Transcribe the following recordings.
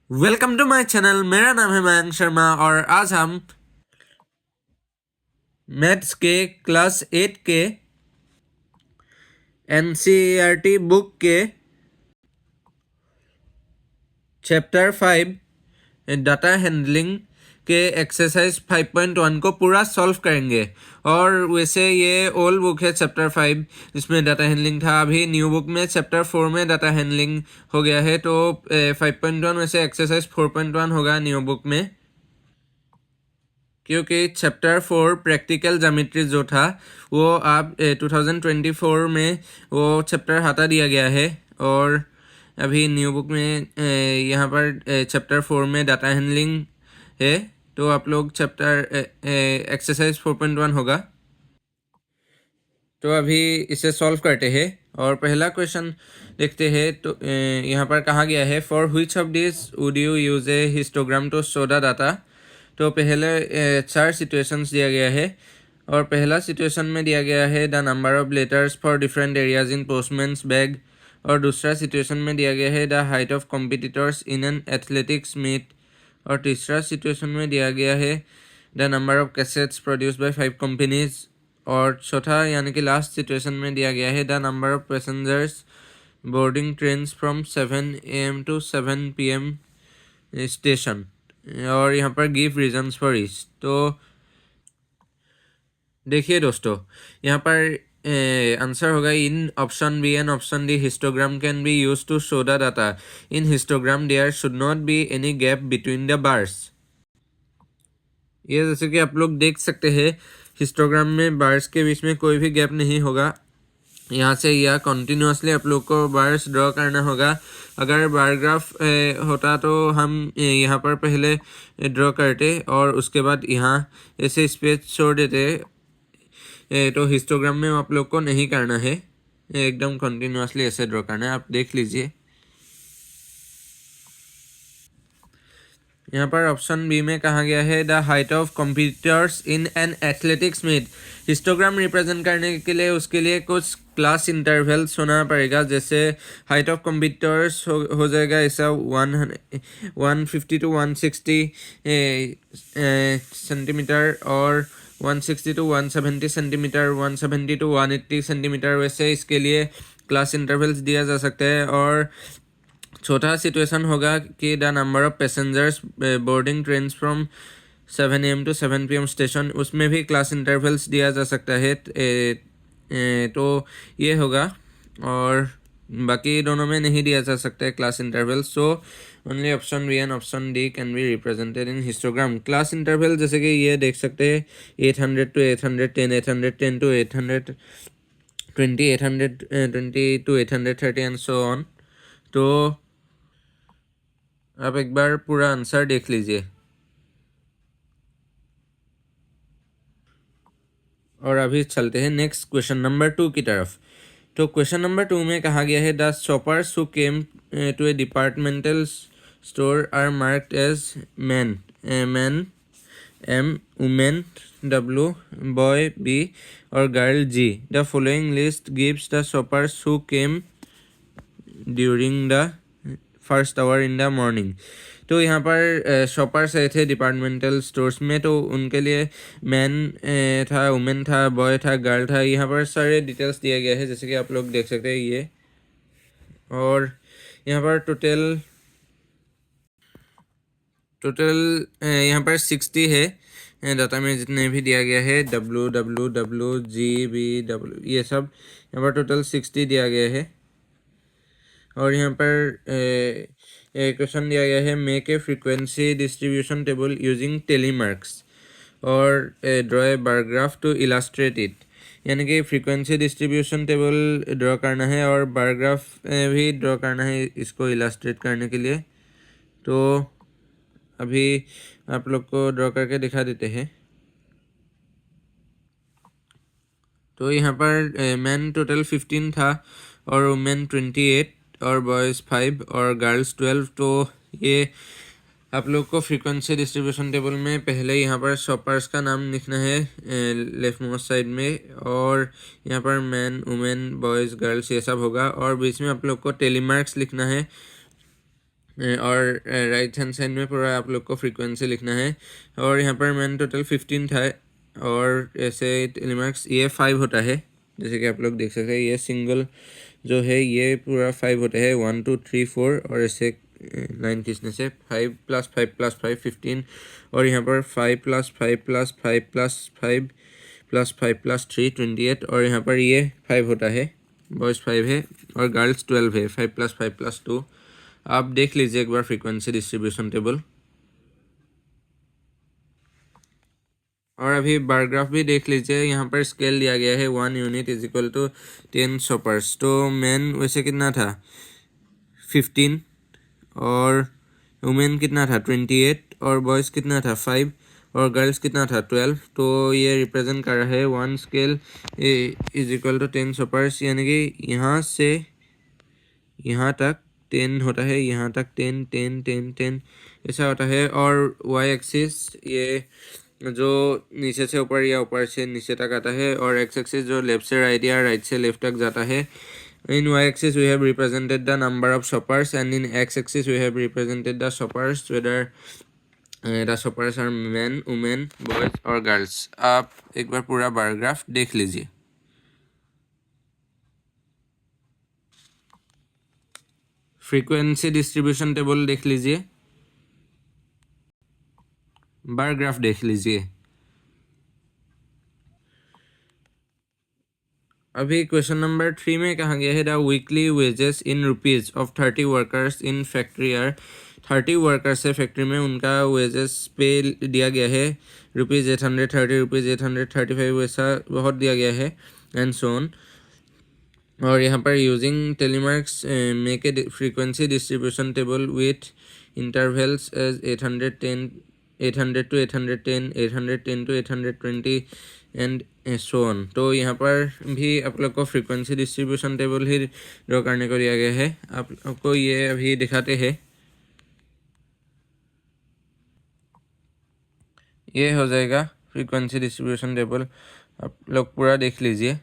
Welcome to my channel. मेरा नाम है मयंक शर्मा और आज हम मैथ्स के क्लास 8 के एनसीईआरटी बुक के चैप्टर 5 डाटा हैंडलिंग के एक्सरसाइज 5.1 को पूरा सॉल्व करेंगे। और वैसे ये ओल्ड बुक है चैप्टर 5 जिसमें डाटा हैंडलिंग था। अभी न्यू बुक में चैप्टर 4 में डाटा हैंडलिंग हो गया है, तो 5.1 में से एक्सरसाइज 4.1 होगा न्यू बुक में, क्योंकि चैप्टर 4 प्रैक्टिकल ज्योमेट्री जो था वो आप 2024 में वो चैप्टर हटा दिया गया है। और अभी न्यू बुक में यहाँ पर चैप्टर 4 में डाटा हैंडलिंग है, तो आप लोग चैप्टर एक्सरसाइज 4.1 होगा। तो अभी इसे सॉल्व करते हैं और पहला क्वेश्चन देखते हैं। तो यहाँ पर कहा गया है, for which of this would you use a histogram to show the data. तो पहले 4 सिचुएशंस दिया गया है और पहला सिचुएशन में दिया गया है the number of letters for different areas in postman's bag. और दूसरा सिचुएशन में दिया गया है the height of competitors in an athletics meet. और तीसरा सिचुएशन में दिया गया है the number of cassettes produce by 5 companies. और चौथा यानी कि लास्ट सिचुएशन में दिया गया है the number of passengers boarding trains from 7 AM to 7 PM station. और यहाँ पर गिव रीजन्स फॉर ईच। तो देखिए दोस्तों, यहाँ पर आंसर होगा in option B and option D. Histogram can be use to show the data. In histogram there should not be any gap between the bars. ये जैसे कि आप लोग देख सकते हैं, हिस्टोग्राम में बार्स के बीच में कोई भी गैप नहीं होगा। यहाँ से यह कंटिन्यूसली आप लोग को बार्स ड्रॉ करना होगा। अगर बार ग्राफ होता तो हम यहाँ पर पहले ड्रॉ करते और उसके बाद यहाँ ऐसे स्पेस छोड़ देते। तो हिस्टोग्राम में आप लोग को नहीं करना है, एकदम कंटिन्यूसली ऐसे ड्रॉ करना है। आप देख लीजिए, यहाँ पर ऑप्शन बी में कहा गया है the height of competitors in an athletics meet. Histogram represent करने के लिए उसके लिए कुछ क्लास इंटरवल्स होना पड़ेगा। जैसे हाइट ऑफ कॉम्पिटिटर्स हो जाएगा ऐसा 150 टू 160 सेंटीमीटर और 160 टू 170 सेंटीमीटर, 170 टू 180 सेंटीमीटर। वैसे इसके लिए क्लास इंटरवल्स दिया जा सकता है। और चौथा सिचुएशन होगा कि the number of passengers boarding trains from 7 AM to 7 PM station, उसमें भी क्लास इंटरवल्स दिया जा सकता है। तो ये होगा, और बाकी दोनों में नहीं दिया जा सकता है class intervals. So only option B and option D can be represented in histogram. Class interval जैसे कि ये देख सकते हैं 800 to 810, 810 to 820, 820 to 830 and so on. तो आप एक बार पूरा आंसर देख लीजिए। और अभी चलते हैं नेक्स्ट क्वेश्चन नंबर 2 की तरफ। तो क्वेश्चन नंबर 2 में कहा गया है the shoppers who came to a departmental store are marked as man, man M, women W, boy B और girl G. The following list gives the shoppers who came during the first hour in the morning. तो यहाँ पर shoppers आए थे departmental stores में, तो उनके लिए मैन था, वुमेन था, बॉय था, गर्ल था। यहाँ पर सारे डिटेल्स दिए गए हैं जैसे कि आप लोग देख सकते हैं ये। और यहाँ पर टोटल यहाँ पर 60 है डाटा में जितने भी दिया गया है, WWWGBW ये सब यहाँ पर टोटल 60 दिया गया है। और यहाँ पर क्वेश्चन दिया गया है make a frequency distribution table using tally marks और draw a bar graph to illustrate it. यानी कि फ्रीक्वेंसी डिस्ट्रीब्यूशन टेबल ड्रॉ करना है और बार ग्राफ भी ड्रॉ करना है इसको इलास्ट्रेट करने के लिए। तो अभी आप लोग को ड्रॉ करके दिखा देते हैं। तो यहाँ पर मैन टोटल 15 था और वुमेन 28 और बॉयज़ 5 और गर्ल्स 12। तो ये आप लोग को फ्रीक्वेंसी डिस्ट्रीब्यूशन टेबल में पहले यहाँ पर शॉपर्स का नाम लिखना है लेफ्ट मोस्ट साइड में, और यहाँ पर मैन, वुमेन, बॉयज़, गर्ल्स ये सब होगा। और बीच में आप लोग को टेलीमार्क्स लिखना है और राइट हैंड साइड में पूरा आप लोग को फ्रीक्वेंसी लिखना है। और यहाँ पर मैंने टोटल 15 था, और ऐसे टेलीमार्क्स ये 5 होता है, जैसे कि आप लोग देख सकते हैं। ये सिंगल जो है ये पूरा 5 होता है, 1 2 3 4, और ऐसे 9 खींचने से 5 + 5 + 5 15, और यहाँ पर 5 + 5 + 5 + 5 + 5 + 3 28, और यहाँ पर ये 5 होता है, बॉयज़ 5 है और गर्ल्स 12 है। 5 + 5 + 2। आप देख लीजिए एक बार फ्रीक्वेंसी डिस्ट्रीब्यूशन टेबल, और अभी बार ग्राफ भी देख लीजिए। यहाँ पर स्केल दिया गया है 1 यूनिट = 10 शॉपर्स। तो मैन वैसे कितना था 15, और वुमेन कितना था 28, और बॉयज़ कितना था 5, और गर्ल्स कितना था 12। तो ये रिप्रेजेंट कर रहा है 1 स्केल = 10 शॉपर्स, यानी कि यहाँ से यहाँ तक 10 होता है, यहाँ तक 10 10 10 10 ऐसा होता है। और वाई एक्सिस ये जो नीचे से ऊपर या ऊपर से नीचे तक आता है, और एक्स एक्सिस जो लेफ्ट से राइट या राइट से लेफ्ट तक जाता है। In y-axis we have represented the number of shoppers, and in x-axis we have represented the shoppers, whether the shoppers are men, women, boys और girls। आप एक बार पूरा बार ग्राफ देख लीजिए। फ्रीक्वेंसी डिस्ट्रीब्यूशन टेबल देख लीजिए, बार ग्राफ देख लीजिए। अभी क्वेश्चन नंबर 3 में कहा गया है the weekly wages in rupees of 30 workers in factory are. 30 workers है फैक्ट्री में, उनका वेजेस पे दिया गया है ₹830, ₹835, वैसा बहुत दिया गया है, एंड सो ऑन। और यहाँ पर using tally marks make a frequency distribution table with intervals as 810 800 to 810, 810 to 820 and so on. तो यहाँ पर भी आप लोग को फ्रीक्वेंसी डिस्ट्रीब्यूशन टेबल ही ड्रॉ करने को दिया गया है। आप लोग को ये अभी दिखाते हैं, ये हो जाएगा फ्रीक्वेंसी डिस्ट्रीब्यूशन टेबल। आप लोग पूरा देख लीजिए।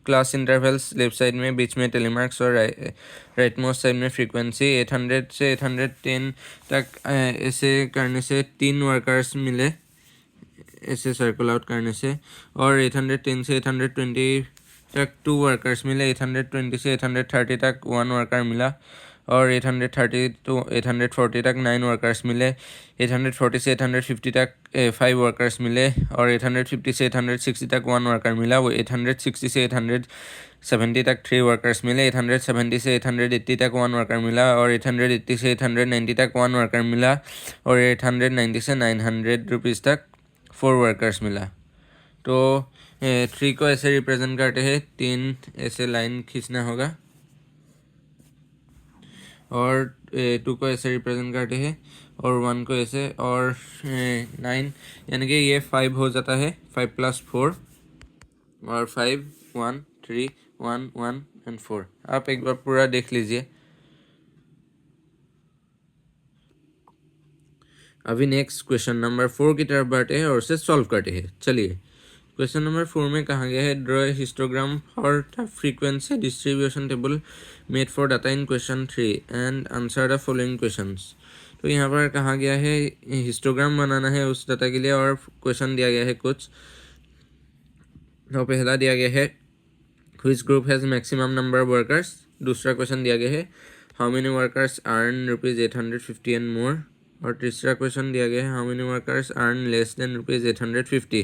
क्लास इंटरवल्स लेफ्ट साइड में, बीच में टेलीमार्क्स, और राइट मोस्ट साइड में फ्रीक्वेंसी। 800 से 810 तक ऐसे करने से 3 वर्कर्स मिले, ऐसे सर्कल आउट करने से। और 810 से 820 तक 2 वर्कर्स मिले। 820 से 830 तक 1 वर्कर मिला। और 830 to 840 तक 9 वर्कर्स मिले। 840 से 850 तक 5 वर्कर्स मिले। और 850 से 860 तक 1 वर्कर मिला। वो 860 से 870 तक 3 वर्कर्स मिले। 870 से 880 तक 1 वर्कर मिला। और 880 से 890 तक 1 वर्कर मिला। और 890 से 900 रुपीज़ तक 4 वर्कर्स मिला। तो 3 को ऐसे रिप्रेजेंट करते हैं, 3 ऐसे लाइन खींचना होगा, और 2 को ऐसे रिप्रेजेंट करते हैं, और 1 को ऐसे, और 9, यानी कि ये 5 हो जाता है। 5 + 4, और 5 1 3 1 1 एंड 4। आप एक बार पूरा देख लीजिए। अभी नेक्स्ट क्वेश्चन नंबर 4 की तरफ बढ़ते हैं और उसे सॉल्व करते हैं। चलिए, क्वेश्चन नंबर 4 में कहा गया है draw a histogram for the frequency distribution table made for data in question 3 and answer the following questions. तो यहाँ पर कहा गया है हिस्टोग्राम बनाना है उस डाटा के लिए, और क्वेश्चन दिया गया है कुछ। तो पहला दिया गया है which group has maximum number of workers. दूसरा क्वेश्चन दिया गया है how many workers earn ₹850 and more. और तीसरा क्वेश्चन दिया गया है how many workers earn less than ₹850।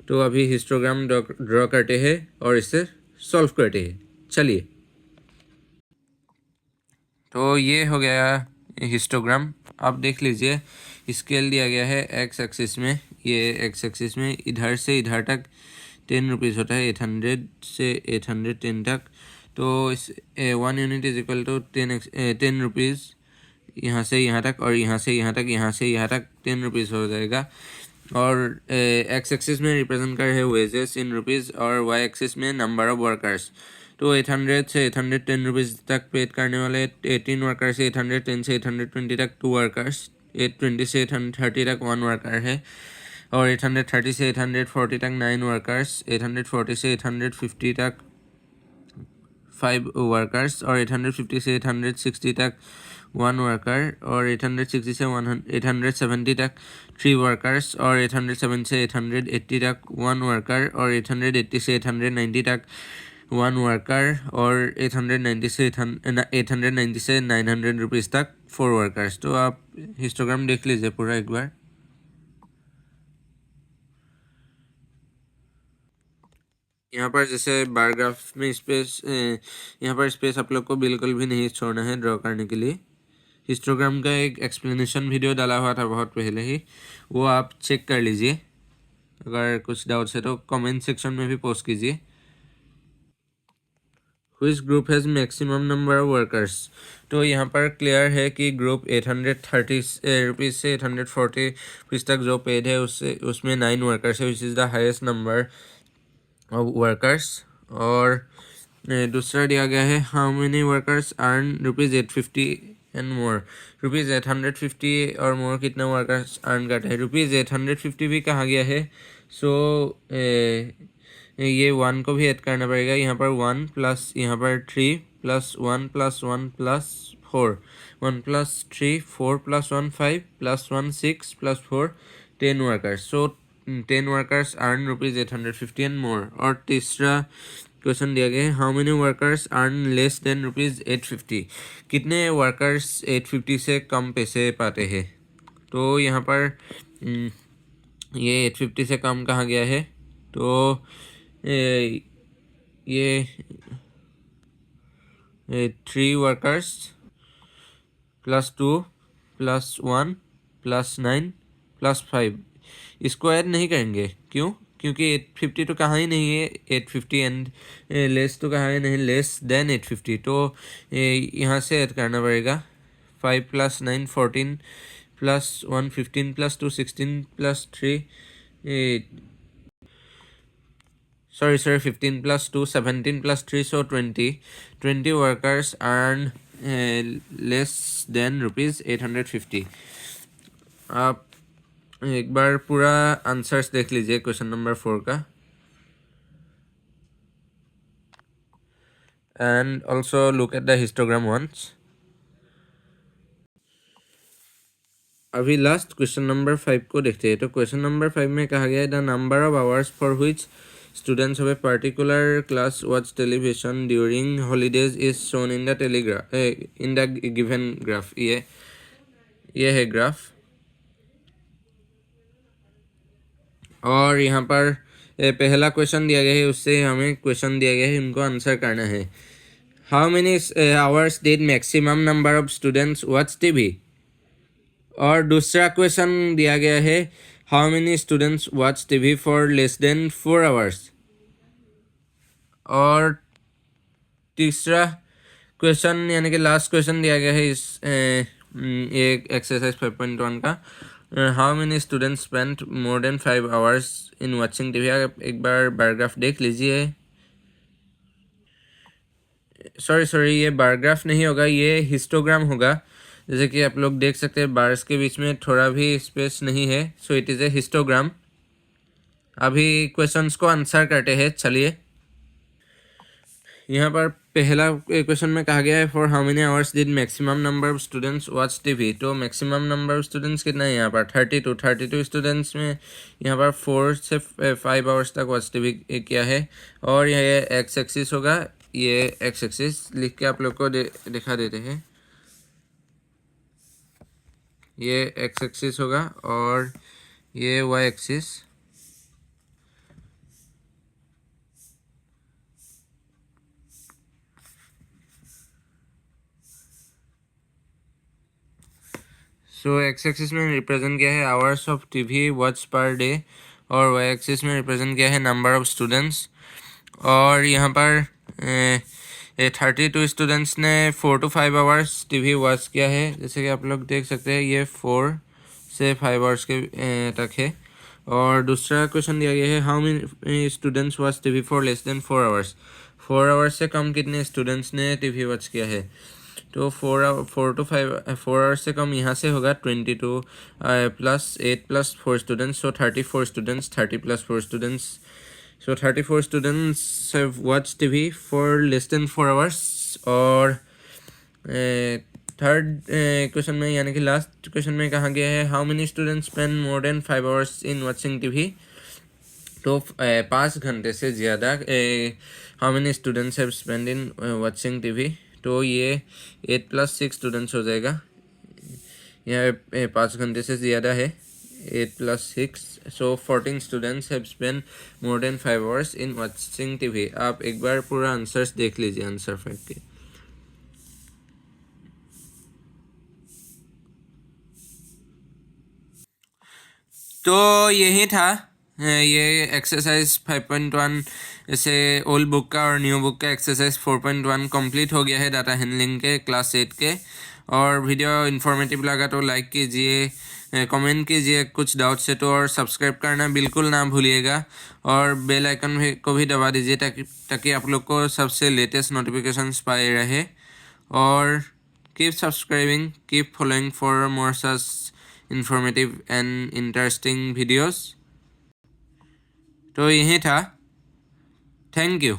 तो अभी हिस्टोग्राम ड्रॉ करते हैं और इसे सॉल्व करते हैं। चलिए, तो ये हो गया हिस्टोग्राम। आप देख लीजिए, स्केल दिया गया है एक्स एक्सिस में। ये एक्स एक्सिस में इधर से इधर तक 10 रुपीज़ होता है, 800 से 810 तक। तो इस 1 यूनिट = 10 रुपीज़, यहाँ से यहाँ तक, और यहाँ से यहाँ तक, यहाँ से यहाँ तक 10 रुपीज़ हो जाएगा। और एक्स एक्सिस में रिप्रेजेंट कर है वेजेस इन रुपीज़, और वाई एक्सिस में नंबर ऑफ वर्कर्स। तो 800 से 810 रुपीज़ तक पेड करने वाले 18 वर्कर्स है। 810 से 820 तक 2 वर्कर्स। 820 से 830 तक 1 वर्कर है। और 830 से 840 तक 9 वर्कर्स। 840 से 850 तक 5 वर्कर्स। और 850 से 860 तक 1 वर्कर, और 860 से 870 तक 3 वर्कर्स, और 807 से 880 तक 1 वर्कर, और 880 से 890 तक 1 वर्कर, और 890 से 900 रुपीज़ तक 4 वर्कर्स। तो आप हिस्टोग्राम देख लीजिए पूरा एक बार। यहाँ पर जैसे बार ग्राफ में स्पेस, यहाँ पर स्पेस आप लोग को बिल्कुल भी नहीं छोड़ना है ड्रॉ करने के लिए। हिस्टोग्राम का एक एक्सप्लेनेशन वीडियो डाला हुआ था बहुत पहले ही, वो आप चेक कर लीजिए। अगर कुछ डाउट्स है तो कमेंट सेक्शन में भी पोस्ट कीजिए। Which group has maximum number of workers? तो यहाँ पर क्लियर है कि ग्रुप 830 रुपीज़ से 840 रुपीज़ तक जो पेड है उसमें 9 वर्कर्स है, which is the highest number of workers. और दूसरा दिया गया है how many workers earn rupees 850 and more. Rupees 850 और मोर कितना वर्कर्स अर्न करते हैं। रुपीज़ 850 भी कहा गया है, सो ये 1 को भी ऐड करना पड़ेगा। यहाँ पर 1 प्लस यहाँ पर 3 plus 1 plus 1 plus 4, 1 plus 3 4 plus 1 5 plus 1 6 plus 4 10 workers. So 10 workers earn rupees 850 and more. और तीसरा क्वेश्चन दिया गया है how many workers earn less than rupees 850। कितने वर्कर्स 850 से कम पैसे पाते हैं। तो यहाँ पर ये 850 से कम कहा गया है, तो ये 3 workers plus 2 plus 1 plus 9 plus 5, इसको ऐड नहीं करेंगे। क्यों? क्योंकि 850 तो कहा ही नहीं है 850 एंड लेस तो कहा है नहीं, लेस देन 850। तो यहाँ से ऐड करना पड़ेगा। 5 plus 9 14 plus 1 15 plus 2 16 plus 3 15 plus 2 17 plus 3, so 20 workers earn less than rupees 850। आप एक बार पूरा आंसर्स देख लीजिए क्वेश्चन नंबर 4 का, and also look at the histogram once. अभी लास्ट क्वेश्चन नंबर 5 को देखते हैं। तो क्वेश्चन नंबर 5 में कहा गया है the number of hours for which students of a particular class watch television during holidays is shown in the in the given graph। ये है ग्राफ, और यहाँ पर पहला क्वेश्चन दिया गया है, उससे हमें क्वेश्चन दिया गया है, इनको आंसर करना है। How many hours did maximum number of students watch TV. और दूसरा क्वेश्चन दिया गया है how many students watch TV for less than 4 hours. और तीसरा क्वेश्चन यानी कि लास्ट क्वेश्चन दिया गया है इस ये एक्सरसाइज 5.1 का, how many students spend more than 5 hours in watching TV. आप एक बार बारग्राफ देख लीजिए। सॉरी ये बारग्राफ नहीं होगा, ये हिस्टोग्राम होगा। जैसे कि आप लोग देख सकते हैं बार्स के बीच में थोड़ा भी स्पेस नहीं है, so it is a histogram. अभी क्वेश्चंस को आंसर करते हैं, चलिए। यहाँ पर पहला क्वेश्चन में कहा गया है for how many hours did maximum number of students watch TV. तो मैक्सिमम नंबर ऑफ स्टूडेंट्स कितना है यहाँ पर 32 स्टूडेंट्स में यहाँ पर 4 से 5 आवर्स तक वॉच टीवी किया है। और यह एक्स एक्सिस होगा, ये एक्स एक्सिस लिख के आप लोग को दिखा देते हैं। ये एक्स एक्सिस होगा और ये वाई एक्सिस। सो एक्स एक्सिस में रिप्रेजेंट किया है hours of TV watch per day, और वाई एक्सिस में रिप्रेजेंट किया है नंबर ऑफ स्टूडेंट्स। और यहाँ पर 32 स्टूडेंट्स ने 4 to 5 आवर्स टीवी वॉच किया है। जैसे कि आप लोग देख सकते हैं ये 4 से 5 आवर्स के तक है। और दूसरा क्वेश्चन दिया गया है how many students watch TV for less than 4 hours. 4 hours से कम कितने स्टूडेंट्स ने टीवी वॉच किया है। तो 4 to 5 4 आवर्स से कम यहाँ से होगा 22 plus 8 plus 4 students, so 34 students, 30 plus 4 students, so 34 students have watched TV for less than 4 hours। और थर्ड क्वेश्चन में यानी कि लास्ट क्वेश्चन में कहा गया है how many students spend more than 5 hours in watching TV. तो 5 घंटे से ज़्यादा how many students have spend in watching TV. तो ये 8 + 6 स्टूडेंट्स हो जाएगा। यहाँ 5 घंटे से ज़्यादा है 8 + 6, सो 14 students have spend more than 5 hours in watching TV. आप एक बार पूरा आंसर्स देख लीजिए आंसर फैक्ट के। तो यही था ये एक्सरसाइज 5.1 से ओल्ड बुक का और न्यू बुक का एक्सरसाइज 4.1 कंप्लीट हो गया है डाटा हैंडलिंग के क्लास 8 के। और वीडियो इन्फॉर्मेटिव लगा तो लाइक कीजिए, कमेंट कीजिए कुछ डाउट्स है तो, और सब्सक्राइब करना बिल्कुल ना भूलिएगा और बेल आइकन को भी दबा दीजिए ताकि आप लोग को सबसे लेटेस्ट नोटिफिकेशंस पाए रहे। और keep subscribing, keep following for more such informative and interesting videos। तो यही था, थैंक यू।